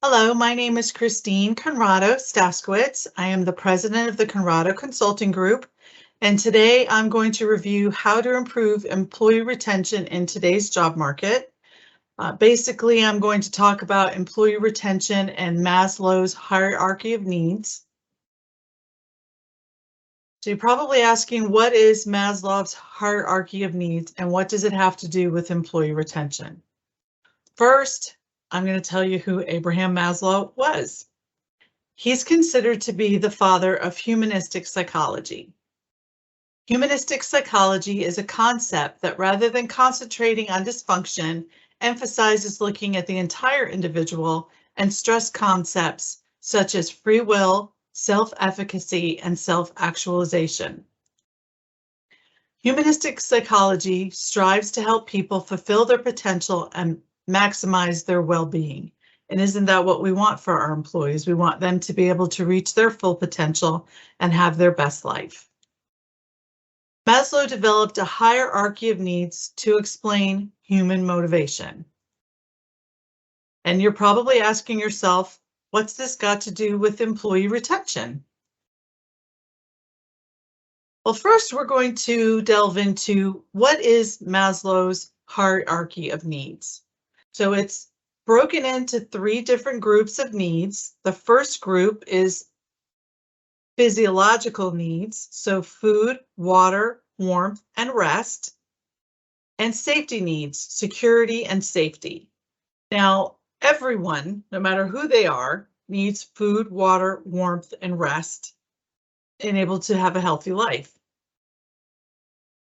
Hello, my name is Christine Conrado Staskowitz. I am the president of the Conrado Consulting Group, and today I'm going to review how to improve employee retention in today's job market. Basically, I'm going to talk about employee retention and Maslow's hierarchy of needs. So you're probably asking, what is Maslow's hierarchy of needs and what does it have to do with employee retention? First, I'm going to tell you who Abraham Maslow was. He's considered to be the father of humanistic psychology. Humanistic psychology is a concept that, rather than concentrating on dysfunction, emphasizes looking at the entire individual and stress concepts such as free will, self-efficacy, and self-actualization. Humanistic psychology strives to help people fulfill their potential and maximize their well-being. And isn't that what we want for our employees? We want them to be able to reach their full potential and have their best life. Maslow developed a hierarchy of needs to explain human motivation. And you're probably asking yourself, what's this got to do with employee retention? Well, first we're going to delve into what is Maslow's hierarchy of needs. So it's broken into 3 different groups of needs. The first group is physiological needs, so food, water, warmth, and rest, and safety needs, security and safety. Now, everyone, no matter who they are, needs food, water, warmth, and rest and able to have a healthy life.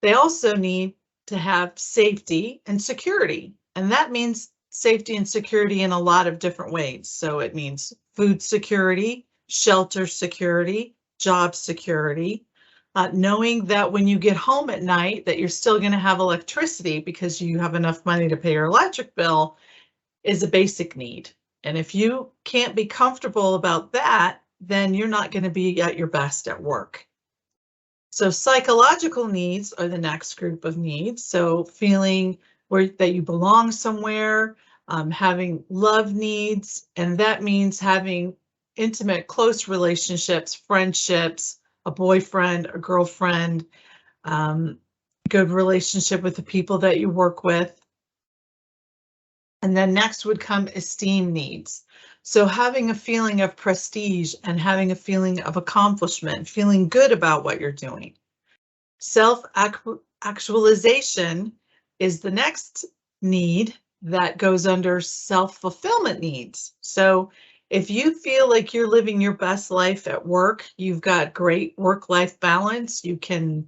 They also need to have safety and security, and that means safety and security in a lot of different ways. So it means food security, shelter security, job security, knowing that when you get home at night that you're still going to have electricity because you have enough money to pay your electric bill is a basic need. And if you can't be comfortable about that, then you're not going to be at your best at work. So psychological needs are the next group of needs. So feeling that you belong somewhere, having love needs, and that means having intimate, close relationships, friendships, a boyfriend, a girlfriend, good relationship with the people that you work with. And then next would come esteem needs. So having a feeling of prestige and having a feeling of accomplishment, feeling good about what you're doing. Self-actualization is the next need that goes under self-fulfillment needs. So if you feel like you're living your best life at work, you've got great work-life balance, you can,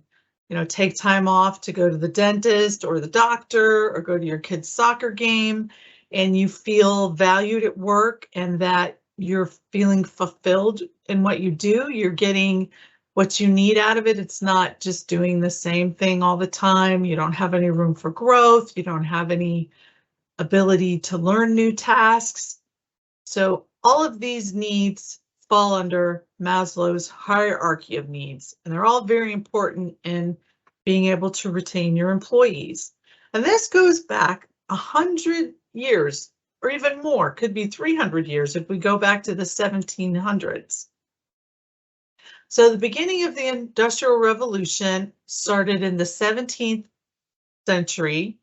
take time off to go to the dentist or the doctor or go to your kid's soccer game, and you feel valued at work and that you're feeling fulfilled in what you do, you're getting what you need out of it. It's not just doing the same thing all the time. You don't have any room for growth. You don't have any ability to learn new tasks. So all of these needs fall under Maslow's hierarchy of needs, and they're all very important in being able to retain your employees. And this goes back 100 years or even more, could be 300 years if we go back to the 1700s. So the beginning of the Industrial Revolution started in the 17th century,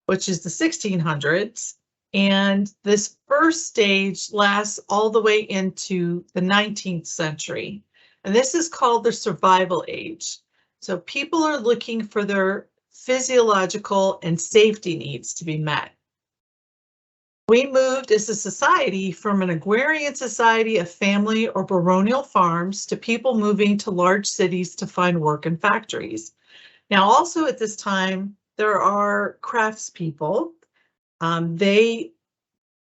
which is the 1600s. And this first stage lasts all the way into the 19th century. And this is called the survival age. So people are looking for their physiological and safety needs to be met. We moved as a society from an agrarian society of family or baronial farms to people moving to large cities to find work in factories. Now, also at this time, there are craftspeople. They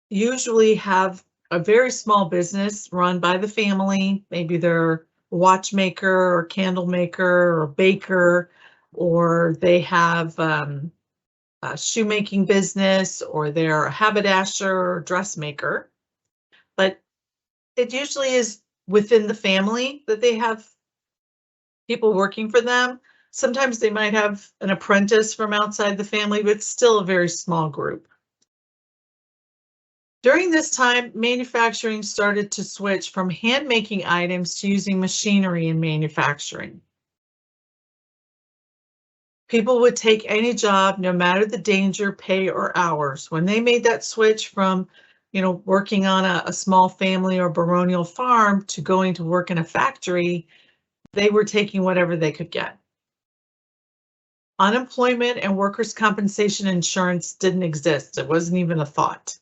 usually have a very small business run by the family. Maybe they're a watchmaker or candle maker or baker, or they have a shoemaking business, or they're a haberdasher or dressmaker. But it usually is within the family that they have people working for them. Sometimes they might have an apprentice from outside the family, but it's still a very small group. During this time, manufacturing started to switch from hand-making items to using machinery in manufacturing. People would take any job, no matter the danger, pay, or hours. When they made that switch from, working on a small family or baronial farm to going to work in a factory, they were taking whatever they could get. Unemployment and workers' compensation insurance didn't exist. It wasn't even a thought.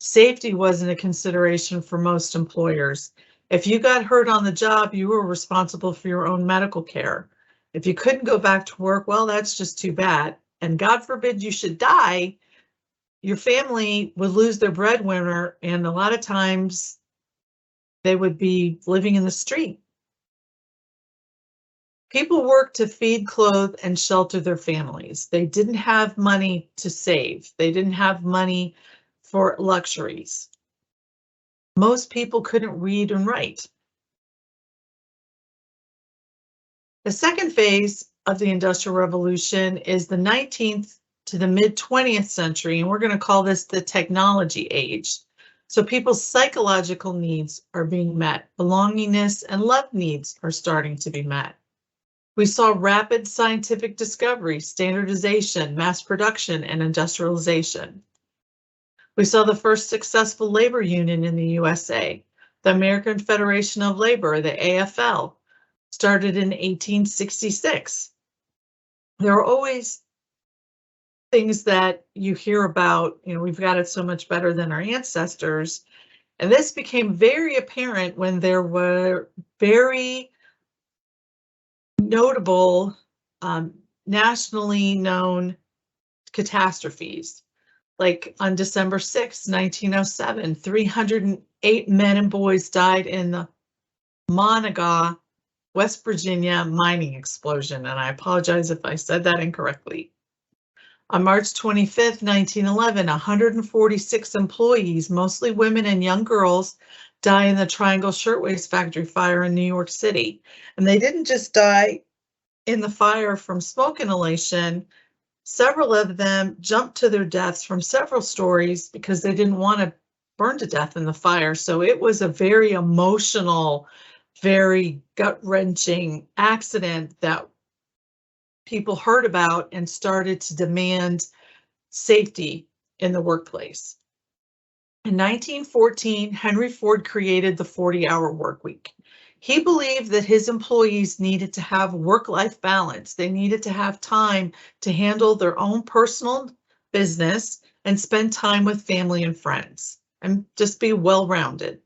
Safety wasn't a consideration for most employers. If you got hurt on the job, you were responsible for your own medical care. If you couldn't go back to work, well, that's just too bad. And God forbid you should die, your family would lose their breadwinner, and a lot of times they would be living in the street. People worked to feed, clothe, and shelter their families. They didn't have money to save. They didn't have money for luxuries. Most people couldn't read and write. The second phase of the Industrial Revolution is the 19th to the mid-20th century, and we're going to call this the technology age. So people's psychological needs are being met. Belongingness and love needs are starting to be met. We saw rapid scientific discovery, standardization, mass production, and industrialization. We saw the first successful labor union in the USA, the American Federation of Labor, the AFL, started in 1866. There are always things that you hear about, we've got it so much better than our ancestors. And this became very apparent when there were very notable, nationally known catastrophes. Like on December 6, 1907, 308 men and boys died in the Monaga, West Virginia mining explosion, and I apologize if I said that incorrectly. On March 25, 1911, 146 employees, mostly women and young girls, die in the Triangle Shirtwaist Factory fire in New York City. And they didn't just die in the fire from smoke inhalation. Several of them jumped to their deaths from several stories because they didn't want to burn to death in the fire. So it was a very emotional, very gut-wrenching accident that people heard about and started to demand safety in the workplace. In 1914, Henry Ford created the 40-hour work week. He believed that his employees needed to have work-life balance. They needed to have time to handle their own personal business and spend time with family and friends and just be well-rounded.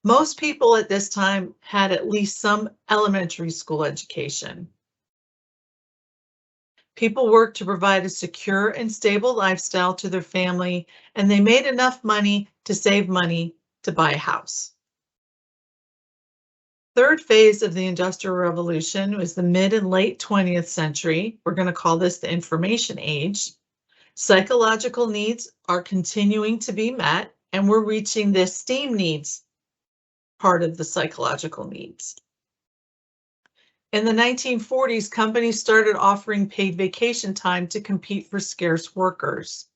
Most people at this time had at least some elementary school education. People worked to provide a secure and stable lifestyle to their family, and they made enough money to save money to buy a house. Third phase of the Industrial Revolution was the mid and late 20th century. We're going to call this the Information Age. Psychological needs are continuing to be met, and we're reaching the esteem needs part of the psychological needs. In the 1940s, companies started offering paid vacation time to compete for scarce workers.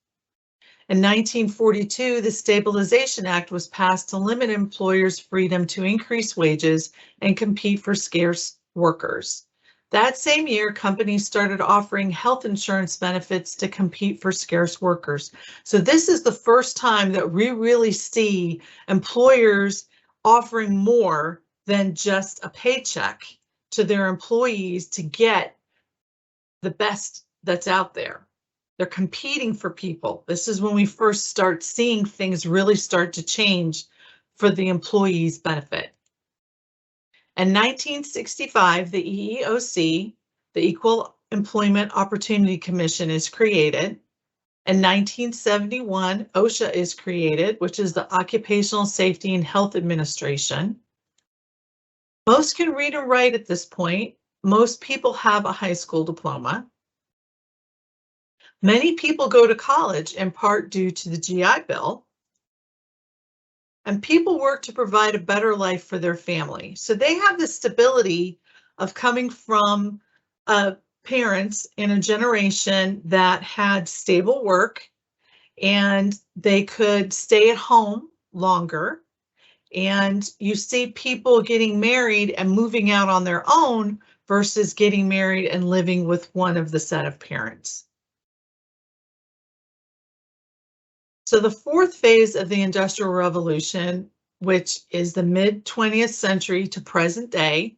In 1942, the Stabilization Act was passed to limit employers' freedom to increase wages and compete for scarce workers. That same year, companies started offering health insurance benefits to compete for scarce workers. So this is the first time that we really see employers offering more than just a paycheck to their employees to get the best that's out there. They're competing for people. This is when we first start seeing things really start to change for the employees' benefit. In 1965, the EEOC, the Equal Employment Opportunity Commission, is created. In 1971, OSHA is created, which is the Occupational Safety and Health Administration. Most can read and write at this point. Most people have a high school diploma. Many people go to college in part due to the GI Bill. And people work to provide a better life for their family. So they have the stability of coming from parents in a generation that had stable work and they could stay at home longer. And you see people getting married and moving out on their own versus getting married and living with one of the set of parents. So the fourth phase of the Industrial Revolution, which is the mid 20th century to present day,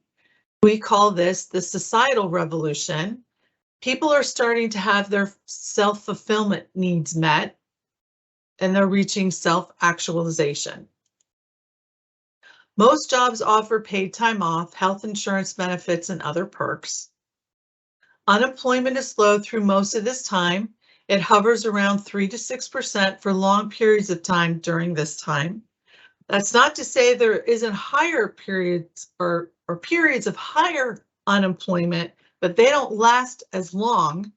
we call this the societal revolution. People are starting to have their self-fulfillment needs met, and they're reaching self-actualization. Most jobs offer paid time off, health insurance benefits, and other perks. Unemployment is low through most of this time. It hovers around 3 to 6% for long periods of time during this time. That's not to say there isn't higher periods or periods of higher unemployment, but they don't last as long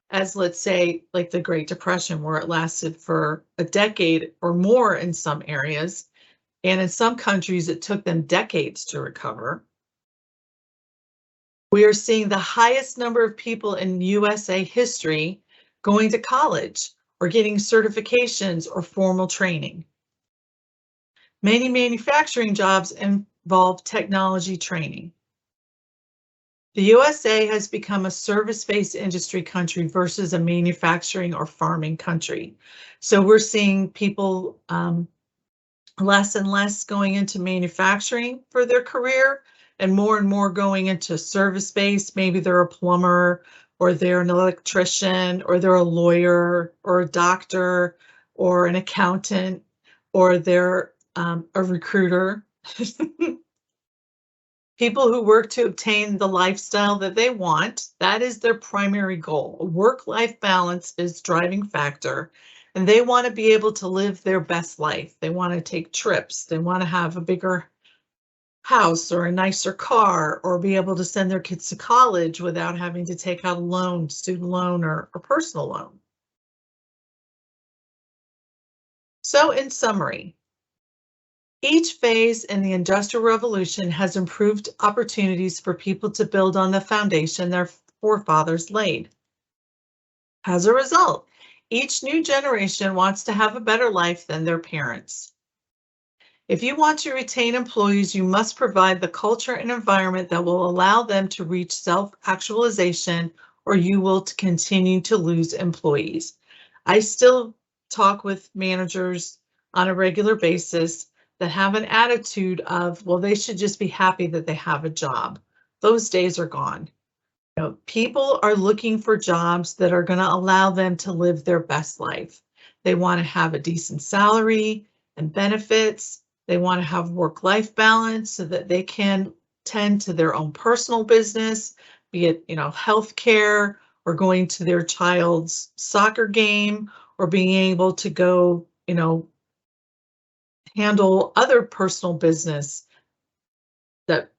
as, let's say, like the Great Depression, where it lasted for a decade or more in some areas. And in some countries, it took them decades to recover. We are seeing the highest number of people in USA history going to college or getting certifications or formal training. Many manufacturing jobs involve technology training. The USA has become a service-based industry country versus a manufacturing or farming country. So we're seeing people less and less going into manufacturing for their career and more going into service-based. Maybe they're a plumber, or they're an electrician, or they're a lawyer, or a doctor, or an accountant, or they're a recruiter. People who work to obtain the lifestyle that they want, that is their primary goal. Work-life balance is driving factor, and they want to be able to live their best life. They want to take trips. They want to have a bigger house or a nicer car, or be able to send their kids to college without having to take out a loan, student loan, or a personal loan. So in summary, each phase in the Industrial Revolution has improved opportunities for people to build on the foundation their forefathers laid. As a result, each new generation wants to have a better life than their parents. If you want to retain employees, you must provide the culture and environment that will allow them to reach self-actualization, or you will continue to lose employees. I still talk with managers on a regular basis that have an attitude of, well, they should just be happy that they have a job. Those days are gone. You know, people are looking for jobs that are going to allow them to live their best life. They want to have a decent salary and benefits. They want to have work-life balance so that they can tend to their own personal business, be it, healthcare, or going to their child's soccer game, or being able to go, handle other personal business that,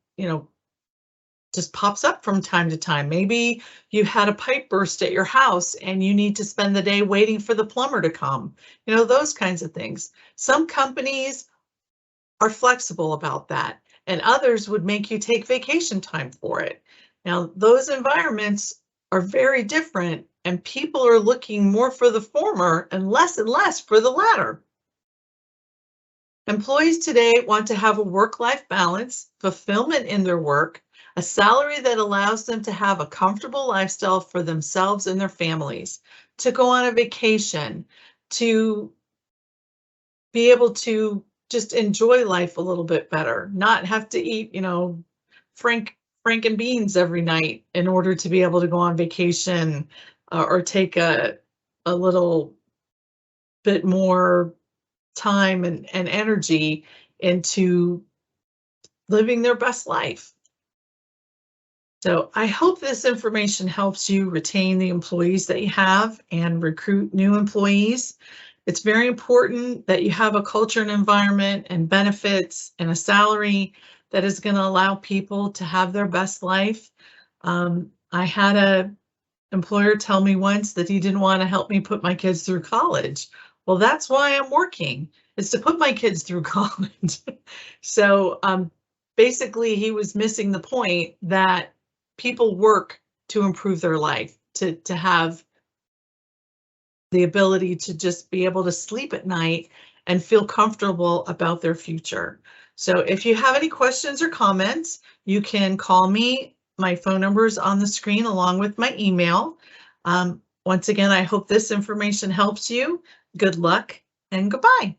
just pops up from time to time. Maybe you had a pipe burst at your house and you need to spend the day waiting for the plumber to come, those kinds of things. Some companies are flexible about that, and others would make you take vacation time for it. Now, those environments are very different, and people are looking more for the former and less for the latter. Employees today want to have a work-life balance, fulfillment in their work, a salary that allows them to have a comfortable lifestyle for themselves and their families, to go on a vacation, to be able to just enjoy life a little bit better, not have to eat, frank and beans every night in order to be able to go on vacation, or take a little bit more time and energy into living their best life. So I hope this information helps you retain the employees that you have and recruit new employees. It's very important that you have a culture and environment and benefits and a salary that is going to allow people to have their best life. I had an employer tell me once that he didn't want to help me put my kids through college. Well, that's why I'm working, is to put my kids through college. So basically, he was missing the point that people work to improve their life, to have the ability to just be able to sleep at night and feel comfortable about their future. So if you have any questions or comments, you can call me. My phone number is on the screen along with my email. Once again, I hope this information helps you. Good luck and goodbye.